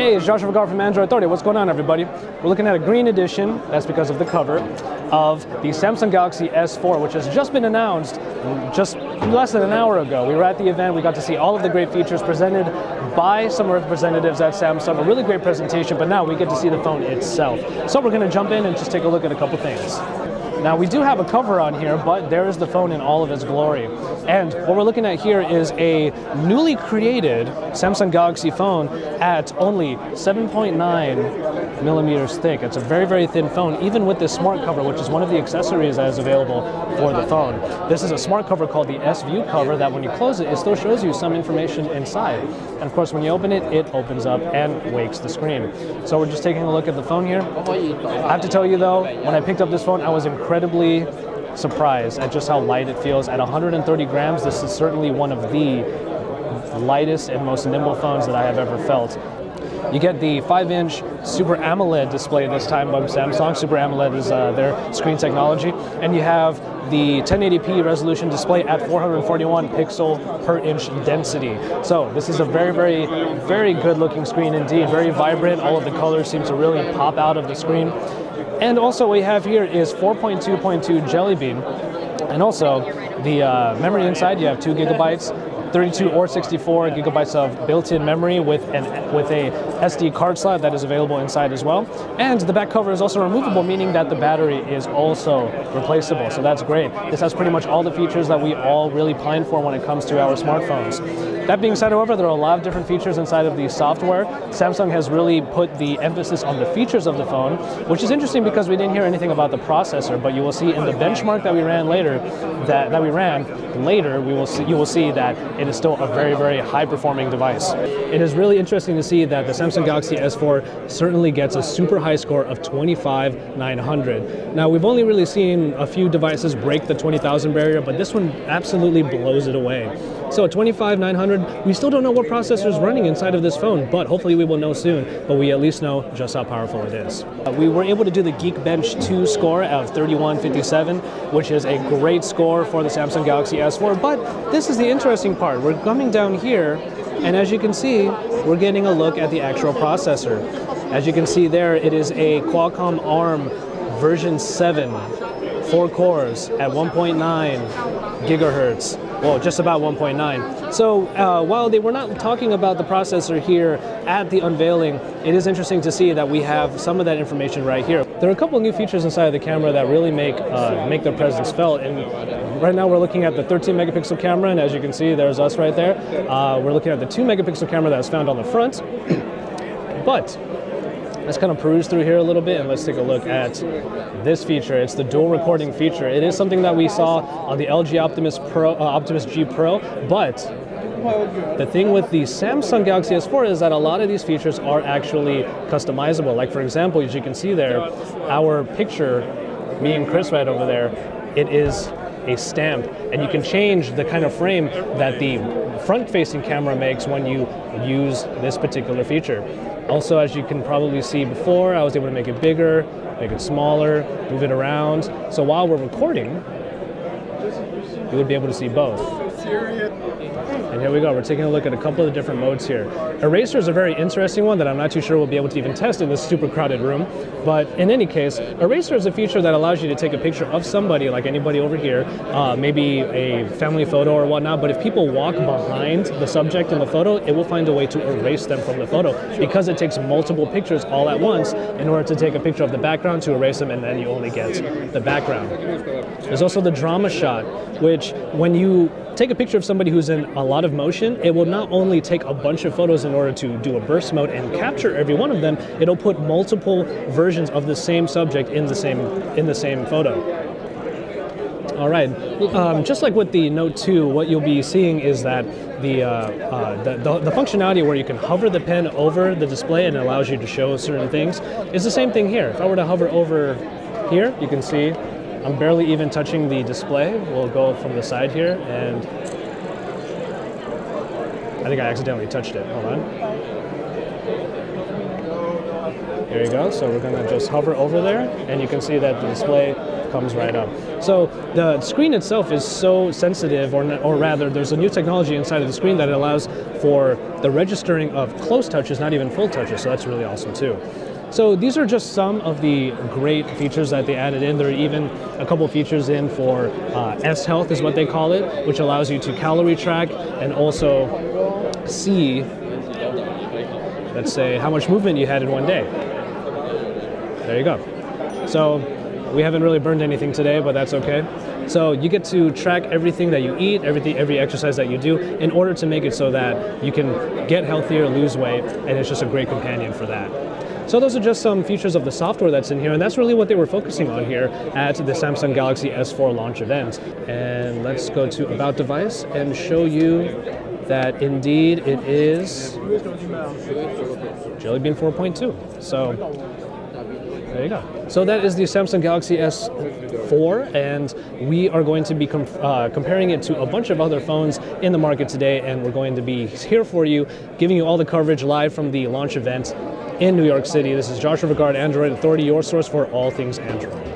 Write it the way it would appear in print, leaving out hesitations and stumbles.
Hey, it's Joshua Vergara from Android Authority. What's going on, everybody? We're looking at a green edition, that's because of the cover, of the Samsung Galaxy S4, which has just been announced just less than an hour ago. We were at the event, we got to see all of the great features presented by some representatives at Samsung, a really great presentation, but now we get to see the phone itself. So we're gonna jump in and just take a look at a couple things. Now, we do have a cover on here, but there is the phone in all of its glory. And what we're looking at here is a newly created Samsung Galaxy phone at only 7.9 millimeters thick. It's a very, very thin phone, even with this smart cover, which is one of the accessories that is available for the phone. This is a smart cover called the S-View cover that when you close it, it still shows you some information inside. And of course, when you open it, it opens up and wakes the screen. So we're just taking a look at the phone here. I have to tell you though, when I picked up this phone, I was incredibly surprised at just how light it feels. At 130 grams, this is certainly one of the lightest and most nimble phones that I have ever felt. You get the 5-inch Super AMOLED display this time by Samsung. Super AMOLED is their screen technology. And you have the 1080p resolution display at 441 pixel per inch density. So this is a very, very, very good looking screen indeed. Very vibrant. All of the colors seem to really pop out of the screen. And also what we have here is 4.2.2 Jelly Bean. And also the memory inside, you have 2 gigabytes. 32 or 64 gigabytes of built-in memory with a SD card slot that is available inside as well. And the back cover is also removable, meaning that the battery is also replaceable. So that's great. This has pretty much all the features that we all really pine for when it comes to our smartphones. That being said, however, there are a lot of different features inside of the software. Samsung has really put the emphasis on the features of the phone, which is interesting because we didn't hear anything about the processor, but you will see in the benchmark that we ran later, you will see that it is still a very, very high-performing device. It is really interesting to see that the Samsung Galaxy S4 certainly gets a super high score of 25,900. Now, we've only really seen a few devices break the 20,000 barrier, but this one absolutely blows it away. So at 25,900, we still don't know what processor is running inside of this phone, but hopefully we will know soon, but we at least know just how powerful it is. We were able to do the Geekbench 2 score of 3157, which is a great score for the Samsung Galaxy S4, but this is the interesting part. We're coming down here, and as you can see, we're getting a look at the actual processor. As you can see there, it is a Qualcomm ARM version 7, 4 cores at 1.9 gigahertz. Well, just about 1.9. So while they were not talking about the processor here at the unveiling, it is interesting to see that we have some of that information right here. There are a couple of new features inside of the camera that really make their presence felt. And right now we're looking at the 13 megapixel camera, and as you can see, there's us right there. We're looking at the 2 megapixel camera that is found on the front. But let's kind of peruse through here a little bit and let's take a look at this feature. It's the dual recording feature. It is something that we saw on the LG Optimus G Pro, but the thing with the Samsung Galaxy S4 is that a lot of these features are actually customizable. Like for example, as you can see there, our picture, me and Chris right over there, it is a stamp, and you can change the kind of frame that the front-facing camera makes when you use this particular feature. Also, as you can probably see before, I was able to make it bigger, make it smaller, move it around. So while we're recording, you would be able to see both. And here we go, we're taking a look at a couple of different modes here. Eraser is a very interesting one that I'm not too sure we'll be able to even test in this super crowded room. But in any case, Eraser is a feature that allows you to take a picture of somebody, like anybody over here, maybe a family photo or whatnot, but if people walk behind the subject in the photo, it will find a way to erase them from the photo because it takes multiple pictures all at once in order to take a picture of the background to erase them, and then you only get the background. There's also the drama shot, which when you take a picture of somebody who's in a lot of motion, it will not only take a bunch of photos in order to do a burst mode and capture every one of them, it'll put multiple versions of the same subject in the same photo. All right, just like with the Note 2, what you'll be seeing is that the functionality where you can hover the pen over the display and it allows you to show certain things is the same thing here. If I were to hover over here, you can see I'm barely even touching the display. We'll go from the side here, and I think I accidentally touched it. Hold on. Here you go. So we're gonna just hover over there, and you can see that the display comes right up. So the screen itself is so sensitive, or rather, there's a new technology inside of the screen that allows for the registering of close touches, not even full touches, so that's really awesome too. So these are just some of the great features that they added in. There are even a couple features in for S Health is what they call it, which allows you to calorie track and also see, let's say, how much movement you had in one day. There you go. So we haven't really burned anything today, but that's okay. So you get to track everything that you eat, every exercise that you do, in order to make it so that you can get healthier, lose weight, and it's just a great companion for that. So those are just some features of the software that's in here, and that's really what they were focusing on here at the Samsung Galaxy S4 launch event. And let's go to About Device and show you that indeed it is Jelly Bean 4.2. So there you go. So that is the Samsung Galaxy S4, and we are going to be comparing it to a bunch of other phones in the market today, and we're going to be here for you, giving you all the coverage live from the launch event in New York City. This is Joshua Ricard, Android Authority, your source for all things Android.